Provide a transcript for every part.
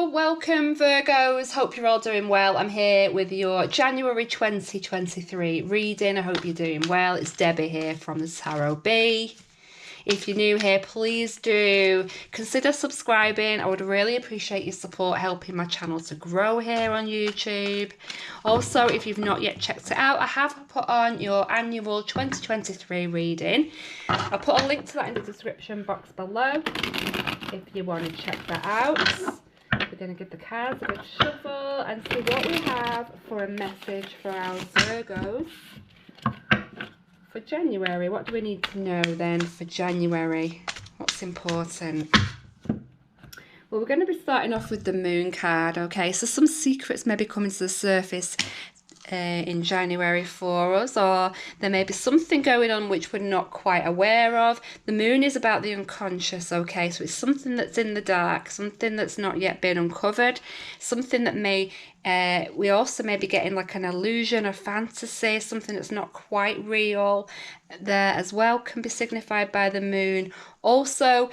Hello, welcome Virgos, hope you're all doing well. I'm here with your January 2023 reading. I hope you're doing well. It's Debbie here from the Tarot Bee. If you're new here, please do consider subscribing. I would really appreciate your support helping my channel to grow here on YouTube. Also, if you've not yet checked it out, I have put on your annual 2023 reading. I'll put a link to that in the description box below if you want to check that out. We're going to give the cards a good shuffle and see what we have for a message for our Virgos for January. What do we need to know then for January? What's important? Well, we're going to be starting off with the Moon card, okay? So some secrets may be coming to the surface in January for us, or there may be something going on which we're not quite aware of. The Moon is about the unconscious, okay? So it's something that's in the dark, something that's not yet been uncovered, something that may we also may be getting like an illusion or fantasy, something that's not quite real there as well can be signified by the Moon. Also,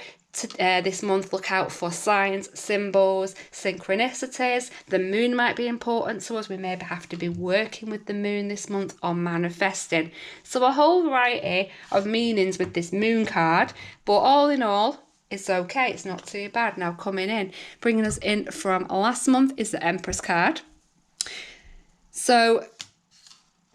this month, look out for signs, symbols, synchronicities. The Moon might be important to us. We maybe have to be working with the Moon this month or manifesting. So a whole variety of meanings with this Moon card, but all in all, it's okay. It's not too bad. Now coming in, bringing us in from last month is the Empress card. So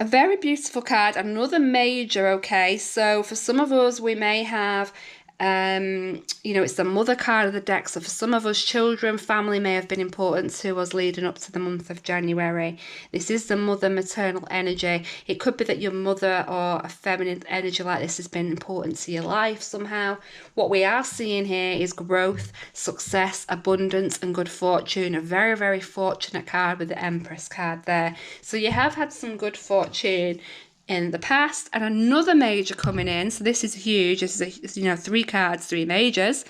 a very beautiful card, another major, okay? So for some of us, we may have it's the mother card of the deck. So for some of us, children, family may have been important to us leading up to the month of January. This is the mother maternal energy. It could be that your mother or a feminine energy like this has been important to your life somehow. What we are seeing here is growth, success, abundance and good fortune. A very, very fortunate card with the Empress card there. So you have had some good fortune in the past, and another major coming in. So this is huge. This is three cards, three majors.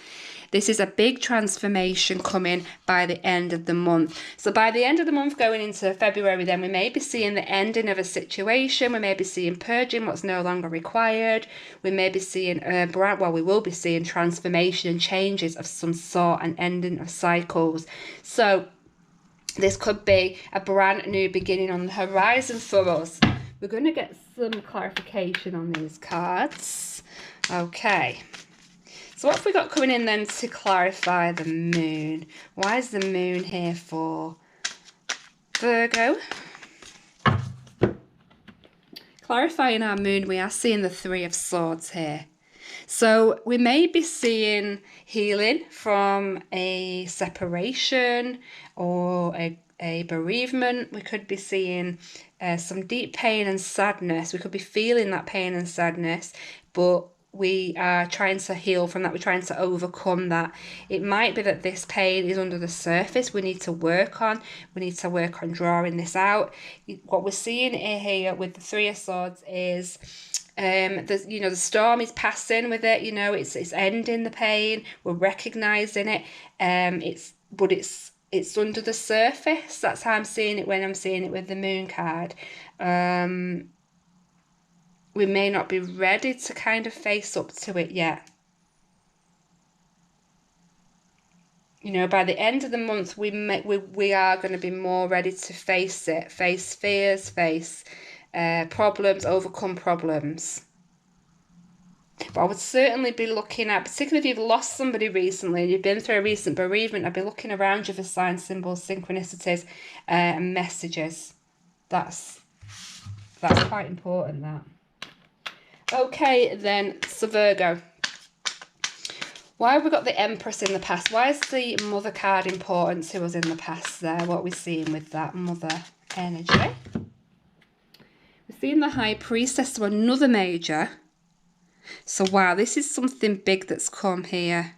This is a big transformation coming by the end of the month. So by the end of the month going into February, then we may be seeing the ending of a situation. We may be seeing purging what's no longer required. We may be seeing we will be seeing transformation and changes of some sort and ending of cycles. So this could be a brand new beginning on the horizon for us. We're going to get some clarification on these cards. Okay. So what have we got coming in then to clarify the Moon? Why is the Moon here for Virgo? Clarifying our Moon, we are seeing the Three of Swords here. So we may be seeing healing from a separation or a bereavement. We could be seeing some deep pain and sadness. We could be feeling that pain and sadness, but we are trying to heal from that. We're trying to overcome that. It might be that this pain is under the surface. We need to work on. We need to work on drawing this out. What we're seeing here with the Three of Swords is the storm is passing with it. It's ending the pain. We're recognizing it. It's under the surface. That's how I'm seeing it when I'm seeing it with the Moon card. We may not be ready to kind of face up to it yet. By the end of the month, we are going to be more ready to face it, face fears, face problems, overcome problems. But I would certainly be looking at, particularly if you've lost somebody recently and you've been through a recent bereavement, I'd be looking around you for signs, symbols, synchronicities, and messages. That's quite important, that. Okay, then, so Virgo. Why have we got the Empress in the past? Why is the Mother card important to us in the past there? What are we seeing with that Mother energy? We're seeing the High Priestess, so another major. So wow, this is something big that's come here.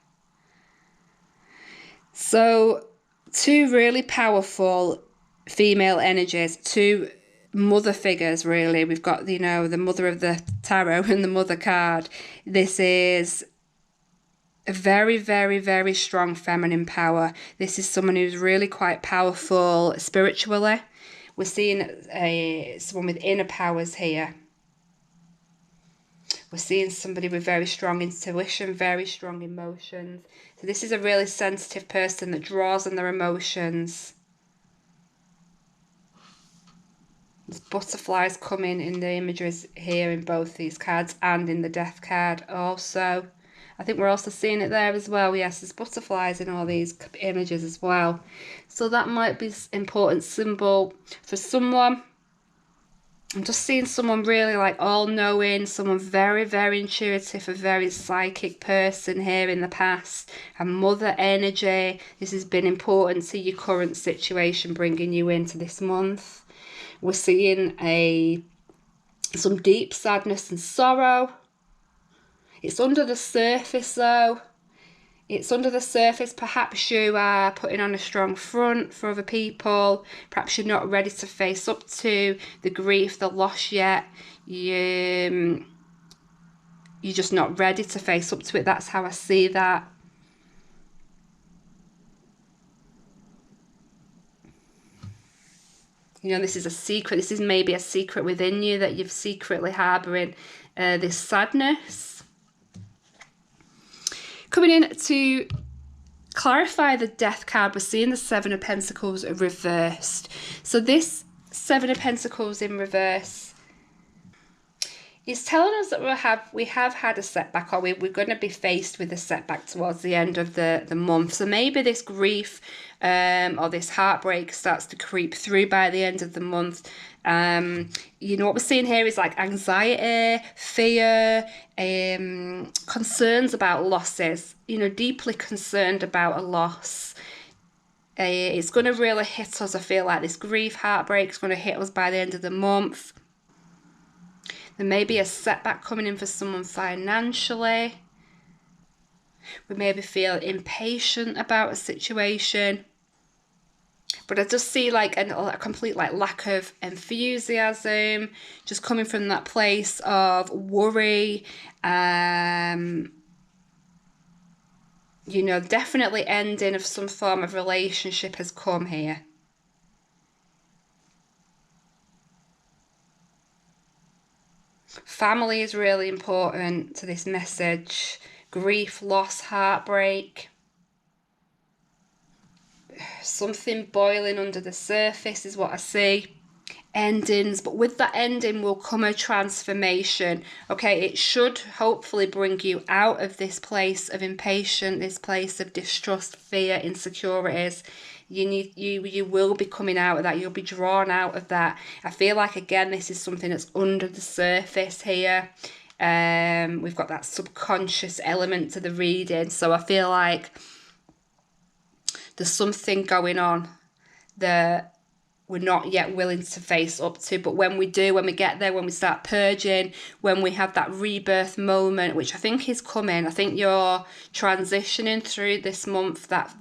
So two really powerful female energies, two mother figures really. We've got, the Mother of the Tarot and the Mother card. This is a very, very, very strong feminine power. This is someone who's really quite powerful spiritually. We're seeing someone with inner powers here. We're seeing somebody with very strong intuition, very strong emotions. So this is a really sensitive person that draws on their emotions. There's butterflies coming in the images here in both these cards and in the death card also. I think we're also seeing it there as well. Yes, there's butterflies in all these images as well. So that might be an important symbol for someone. I'm just seeing someone really like all-knowing, someone very, very intuitive, a very psychic person here in the past. A mother energy. This has been important to your current situation, bringing you into this month. We're seeing some deep sadness and sorrow. It's under the surface though. It's under the surface. Perhaps you are putting on a strong front for other people. Perhaps you're not ready to face up to the grief, the loss yet. You're just not ready to face up to it. That's how I see that. You know, this is a secret. This is maybe a secret within you that you're secretly harbouring this sadness. Coming in to clarify the death card, we're seeing the Seven of Pentacles reversed. So this Seven of Pentacles in reverse is telling us that we have had a setback, or we're going to be faced with a setback towards the end of the month. So maybe this grief or this heartbreak starts to creep through by the end of the month. You know, what we're seeing here is like anxiety, fear, concerns about losses, you know, deeply concerned about a loss. It's going to really hit us. I feel like this grief, heartbreak is going to hit us by the end of the month. There may be a setback coming in for someone financially. We maybe feel impatient about a situation. But I just see like a complete like lack of enthusiasm, just coming from that place of worry. You know, definitely ending of some form of relationship has come here. Family is really important to this message. Grief, loss, heartbreak. Something boiling under the surface is what I see. Endings, but with that ending will come a transformation. Okay, it should hopefully bring you out of this place of impatience, this place of distrust, fear, insecurities. You will be coming out of that. You'll be drawn out of that. I feel like, again, this is something that's under the surface here. We've got that subconscious element to the reading, so I feel like there's something going on that we're not yet willing to face up to. But when we do, when we get there, when we start purging, when we have that rebirth moment, which I think is coming, I think you're transitioning through this month, that,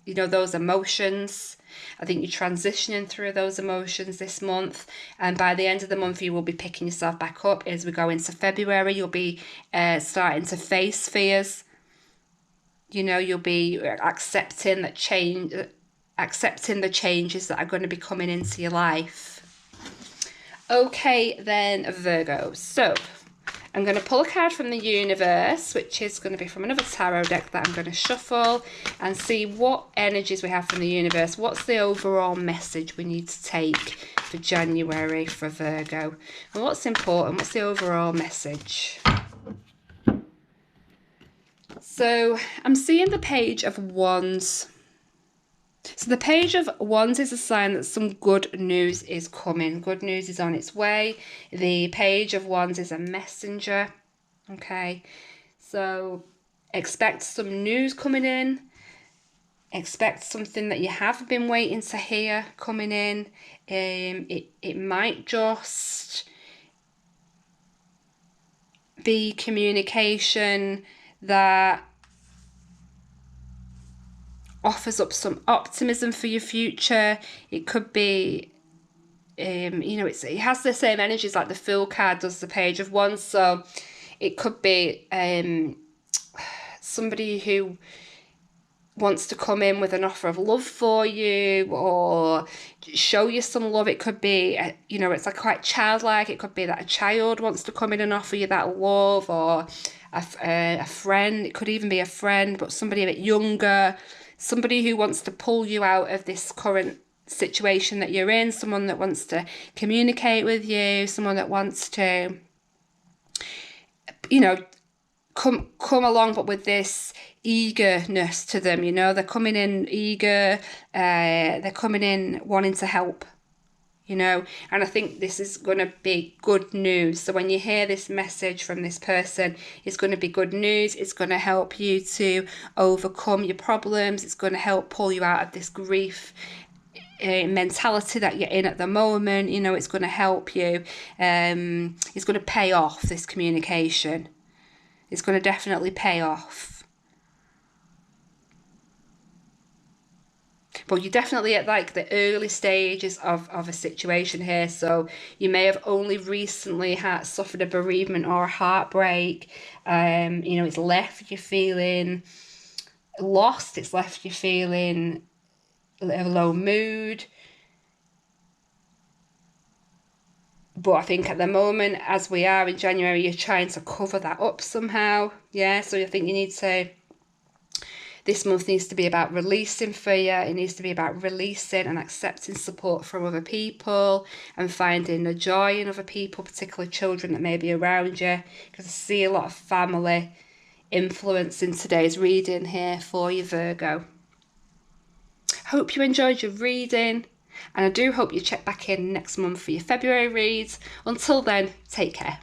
you know, those emotions. I think you're transitioning through those emotions this month. And by the end of the month, you will be picking yourself back up. As we go into February, you'll be starting to face fears. You know, you'll be accepting that change, accepting the changes that are going to be coming into your life. Okay, then Virgo. So I'm going to pull a card from the universe, which is going to be from another tarot deck that I'm going to shuffle, and see what energies we have from the universe. What's the overall message we need to take for January for Virgo? And what's important? What's the overall message? So I'm seeing the Page of Wands. So the Page of Wands is a sign that some good news is coming. Good news is on its way. The Page of Wands is a messenger. Okay, so expect some news coming in. Expect something that you have been waiting to hear coming in. It might just be communication that offers up some optimism for your future. It could be, you know, it has the same energies like the Fool card does the Page of Wands. So it could be somebody who wants to come in with an offer of love for you or show you some love. It could be, it's like quite childlike. It could be that a child wants to come in and offer you that love, or a friend. It could even be a friend, but somebody a bit younger, somebody who wants to pull you out of this current situation that you're in, someone that wants to communicate with you, someone that wants to, come along, but with this eagerness to them. They're coming in eager, they're coming in wanting to help, and I think this is going to be good news. So when you hear this message from this person, it's going to be good news. It's going to help you to overcome your problems. It's going to help pull you out of this grief mentality that you're in at the moment. It's going to help you. It's going to pay off, this communication. It's going to definitely pay off. But you're definitely at like the early stages of a situation here. So you may have only recently suffered a bereavement or a heartbreak. It's left you feeling lost. It's left you feeling a low mood. But I think at the moment, as we are in January, you're trying to cover that up somehow. Yeah, so I think this month needs to be about releasing fear. It needs to be about releasing and accepting support from other people and finding the joy in other people, particularly children that may be around you. Because I see a lot of family influence in today's reading here for you, Virgo. Hope you enjoyed your reading. And I do hope you check back in next month for your February reads. Until then, take care.